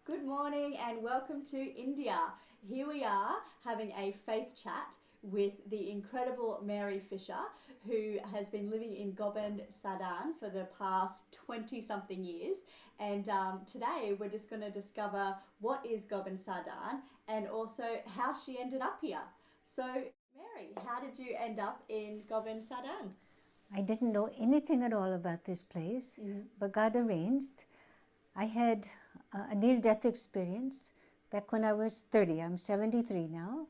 Good morning and welcome to India. Here we are having a faith chat with the incredible Mary Fisher, who has been living in Gobind Sadan for the past 20 something years. And today we're just going to discover what is Gobind Sadan and also how she ended up here. So, Mary, how did you end up in Gobind Sadan? I didn't know anything at all about this place, but God arranged. I had a near-death experience back when I was 30. I'm 73 now.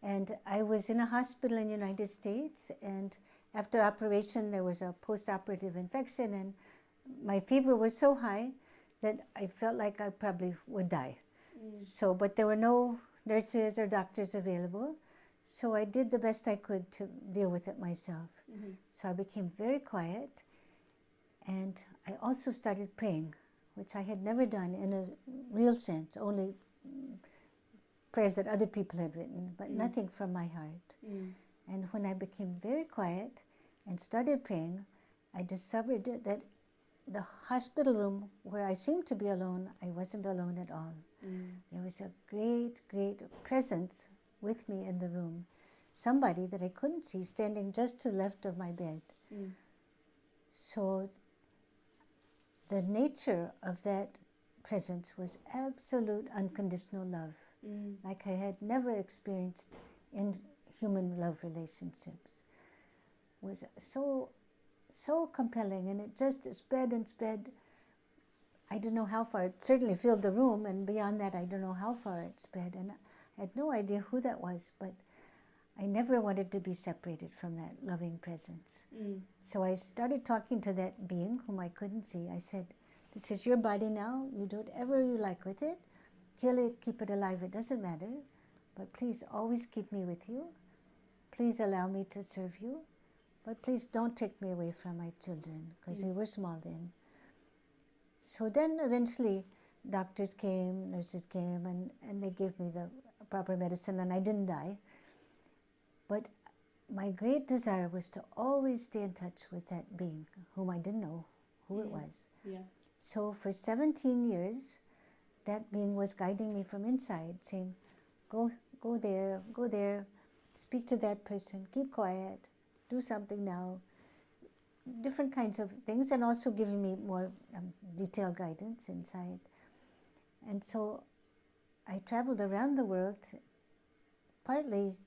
And I was in a hospital in the United States, and after operation there was a post-operative infection, and my fever was so high that I felt like I probably would die. But there were no nurses or doctors available, so I did the best I could to deal with it myself. So I became very quiet, and I also started praying, which I had never done in a real sense, only prayers that other people had written, but nothing from my heart. And when I became very quiet and started praying, I discovered that the hospital room where I seemed to be alone, I wasn't alone at all. There was a great, great presence with me in the room. Somebody that I couldn't see standing just to the left of my bed. So the nature of that presence was absolute unconditional love, like I had never experienced in human love relationships. It was so compelling, and it just spread and spread. I don't know how far. It certainly filled the room, and beyond that I don't know how far it spread, and I had no idea who that was, but I never wanted to be separated from that loving presence. So I started talking to that being whom I couldn't see. I said, "This is your body now. You do whatever you like with it. Kill it, keep it alive, it doesn't matter. But please always keep me with you. Please allow me to serve you. But please don't take me away from my children," because they were small then. So then eventually doctors came, nurses came, and they gave me the proper medicine, and I didn't die. But my great desire was to always stay in touch with that being whom I didn't know who it was. So for 17 years, that being was guiding me from inside, saying, go there, speak to that person, keep quiet, do something now. Different kinds of things, and also giving me more detailed guidance inside. And so I traveled around the world, partly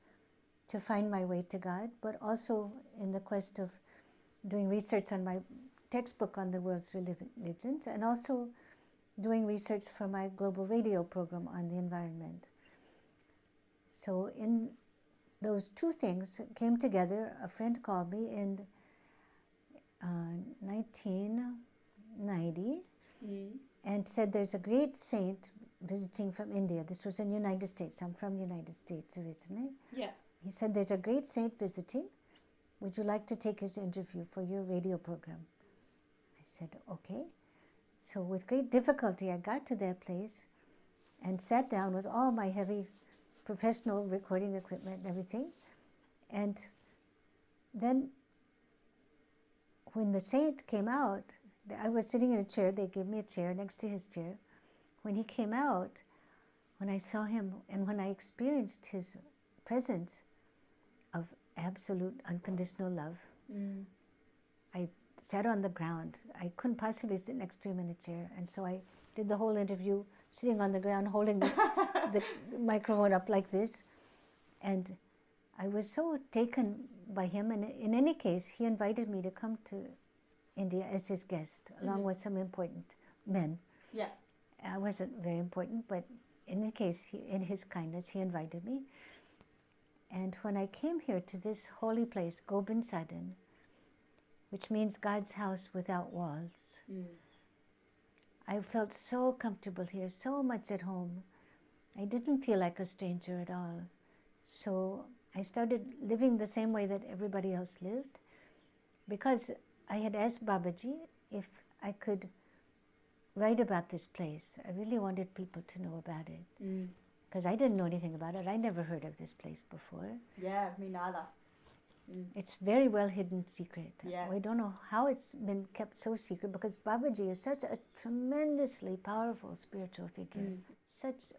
to find my way to God, but also in the quest of doing research on my textbook on the world's religions, and also doing research for my global radio program on the environment. So in those two things came together. A friend called me in 1990 and said, "There's a great saint visiting from India." This was in the United States. I'm from the United States originally. He said, "There's a great saint visiting. Would you like to take his interview for your radio program?" I said, "Okay." So with great difficulty, I got to that place and sat down with all my heavy professional recording equipment and everything. And then when the saint came out, I was sitting in a chair. They gave me a chair next to his chair. When he came out, when I saw him and when I experienced his presence of absolute unconditional love, I sat on the ground. I couldn't possibly sit next to him in a chair, and so I did the whole interview sitting on the ground, holding the microphone up like this. And I was so taken by him, and in any case, he invited me to come to India as his guest, along with some important men. I wasn't very important, but in any case, in his kindness, he invited me. And when I came here to this holy place, Gobind Sadan, which means God's house without walls, I felt so comfortable here, so much at home. I didn't feel like a stranger at all. So I started living the same way that everybody else lived, because I had asked Babaji if I could write about this place. I really wanted people to know about it, because I didn't know anything about it. I never heard of this place before. Yeah, me neither. It's very well hidden secret. Yeah. We don't know how it's been kept so secret, because Babaji is such a tremendously powerful spiritual figure. Such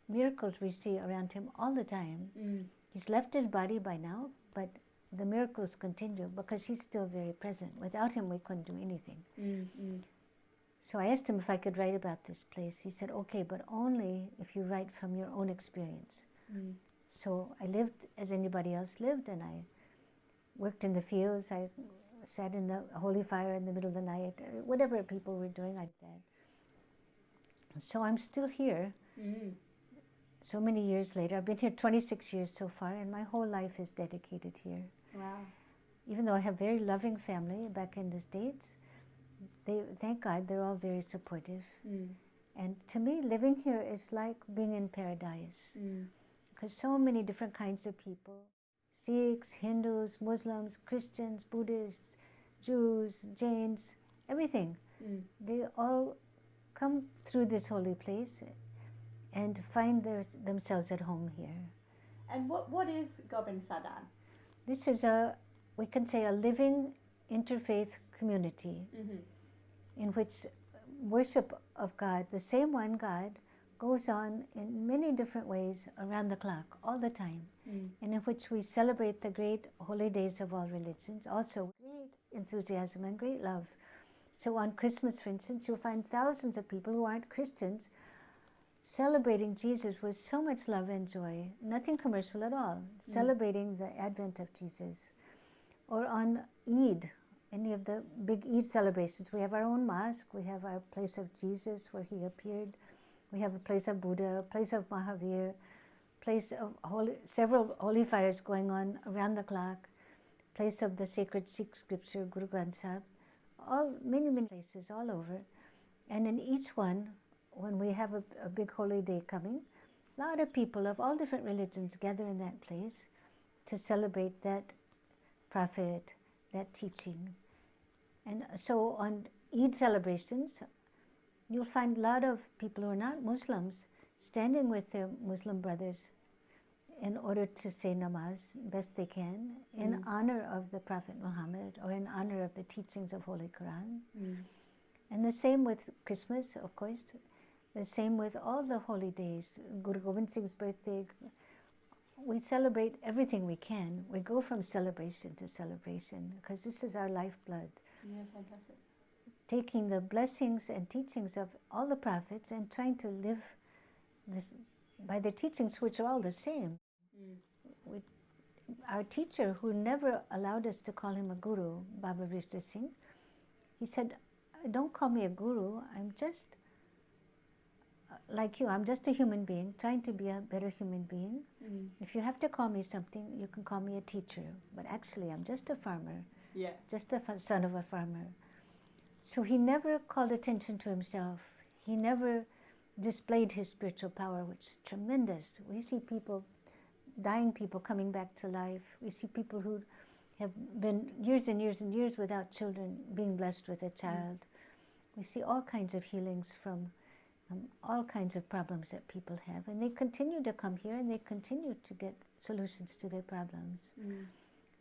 miracles we see around him all the time. He's left his body by now, but the miracles continue because he's still very present. Without him, we couldn't do anything. So I asked him if I could write about this place. He said, okay, but only if you write from your own experience. So I lived as anybody else lived, and I worked in the fields. I sat in the holy fire in the middle of the night. Whatever people were doing, I did that. So I'm still here. So many years later. I've been here 26 years so far, and my whole life is dedicated here. Wow. Even though I have a very loving family back in the States, thank God, they're all very supportive. And to me, living here is like being in paradise. Because so many different kinds of people, Sikhs, Hindus, Muslims, Christians, Buddhists, Jews, Jains, everything. They all come through this holy place and find themselves at home here. And what is Gobind Sadan? This is we can say, a living interfaith community in which worship of God, the same one God, goes on in many different ways around the clock, all the time, and in which we celebrate the great holy days of all religions, also with great enthusiasm and great love. So on Christmas, for instance, you'll find thousands of people who aren't Christians celebrating Jesus with so much love and joy, nothing commercial at all, celebrating the advent of Jesus. Or on Eid, any of the big Eid celebrations, we have our own mosque, we have our place of Jesus where he appeared, we have a place of Buddha, a place of Mahavir, place of several holy fires going on around the clock, place of the sacred Sikh scripture, Guru Granth Sahib, many places all over. And in each one, when we have a big holy day coming, a lot of people of all different religions gather in that place to celebrate that prophet, that teaching. And so on Eid celebrations, you'll find a lot of people who are not Muslims standing with their Muslim brothers in order to say namaz best they can in honor of the Prophet Muhammad or in honor of the teachings of Holy Quran. And the same with Christmas, of course, the same with all the holy days, Guru Gobind Singh's birthday. We celebrate everything we can. We go from celebration to celebration because this is our lifeblood. Yeah, fantastic. Taking the blessings and teachings of all the prophets and trying to live this by the teachings, which are all the same. Our teacher, who never allowed us to call him a guru, Babaji Singh, he said, don't call me a guru, I'm just like you, I'm just a human being, trying to be a better human being. If you have to call me something, you can call me a teacher, but actually I'm just a farmer, just a son of a farmer. So he never called attention to himself. He never displayed his spiritual power, which is tremendous. We see people, dying people coming back to life. We see people who have been years and years and years without children being blessed with a child. We see all kinds of healings from all kinds of problems that people have. And they continue to come here and they continue to get solutions to their problems.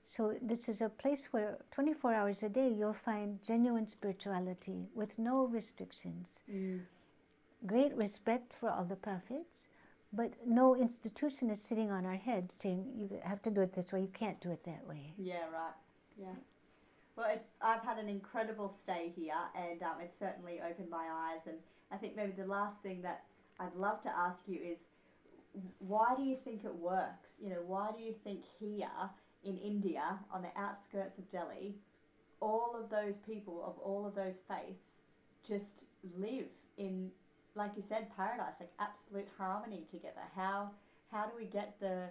So this is a place where 24 hours a day you'll find genuine spirituality with no restrictions. Great respect for all the prophets, but no institution is sitting on our head saying you have to do it this way, you can't do it that way. Yeah, right. Yeah. Well, I've had an incredible stay here, and it's certainly opened my eyes. And I think maybe the last thing that I'd love to ask you is, why do you think it works? You know, why do you think here in India, on the outskirts of Delhi, all of those people of all of those faiths just live in, like you said, paradise, like absolute harmony together? How do we get the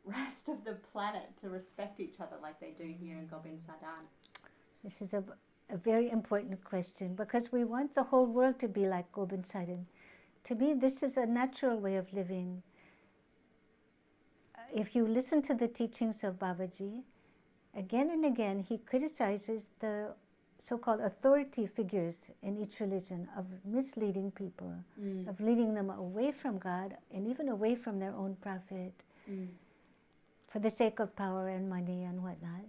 rest of the planet to respect each other like they do here in Gobind Sadan? This is a very important question because we want the whole world to be like Gobind Sadan. To me, this is a natural way of living. If you listen to the teachings of Babaji, again and again he criticizes the so-called authority figures in each religion of misleading people, of leading them away from God and even away from their own prophet. for the sake of power and money and whatnot.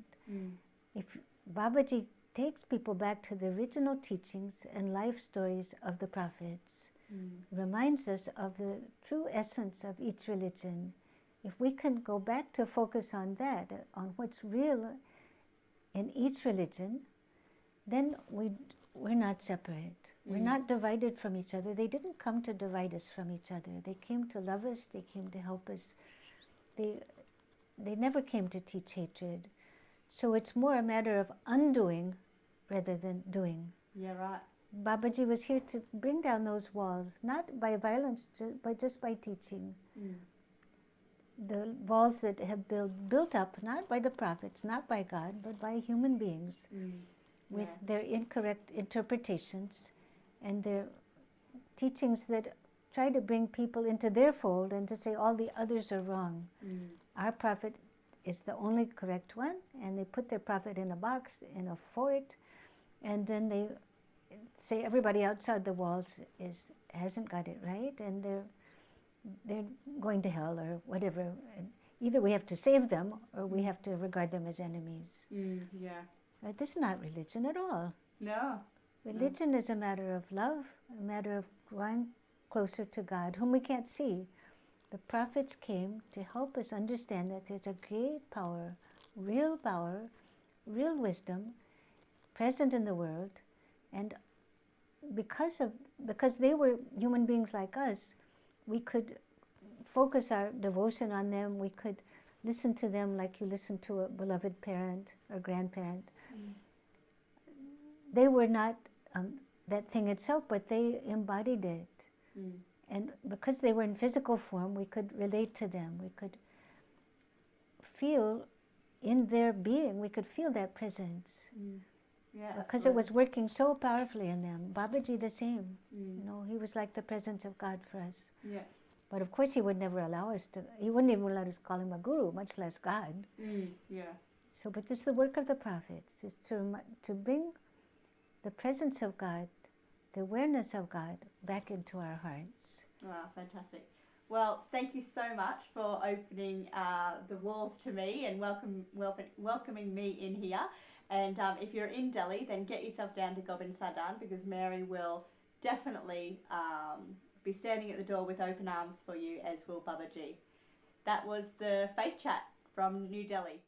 If Babaji takes people back to the original teachings and life stories of the prophets, reminds us of the true essence of each religion. If we can go back to focus on that, on what's real in each religion, then we're not separate. We're not divided from each other. They didn't come to divide us from each other. They came to love us. They came to help us. They never came to teach hatred. So it's more a matter of undoing rather than doing. Yeah, right. Babaji was here to bring down those walls, not by violence, but just by teaching. The walls that have built up, not by the prophets, not by God, but by human beings, with their incorrect interpretations and their teachings that try to bring people into their fold and to say all the others are wrong. Our prophet is the only correct one, and they put their prophet in a box, in a fort, and then they say everybody outside the walls hasn't got it right, and they're going to hell or whatever. And either we have to save them or we have to regard them as enemies. But this is not religion at all. No. Religion is a matter of love, a matter of drawing closer to God, whom we can't see. The prophets came to help us understand that there's a great power, real wisdom present in the world, and because they were human beings like us, we could focus our devotion on them. We could listen to them like you listen to a beloved parent or grandparent. They were not that thing itself, but they embodied it. And because they were in physical form, we could relate to them. We could feel in their being, we could feel that presence. Yeah, because it was working so powerfully in them. Babaji the same. You know, he was like the presence of God for us. Yeah. But of course he would never allow us to, he wouldn't even let us call him a guru, much less God. Yeah. So, but this is the work of the prophets, is to bring the presence of God, the awareness of God back into our hearts. Wow, fantastic. Well, thank you so much for opening the walls to me and welcoming me in here. And if you're in Delhi, then get yourself down to Gobind Sadan, because Mary will definitely be standing at the door with open arms for you, as will Babaji. That was the Faith Chat from New Delhi.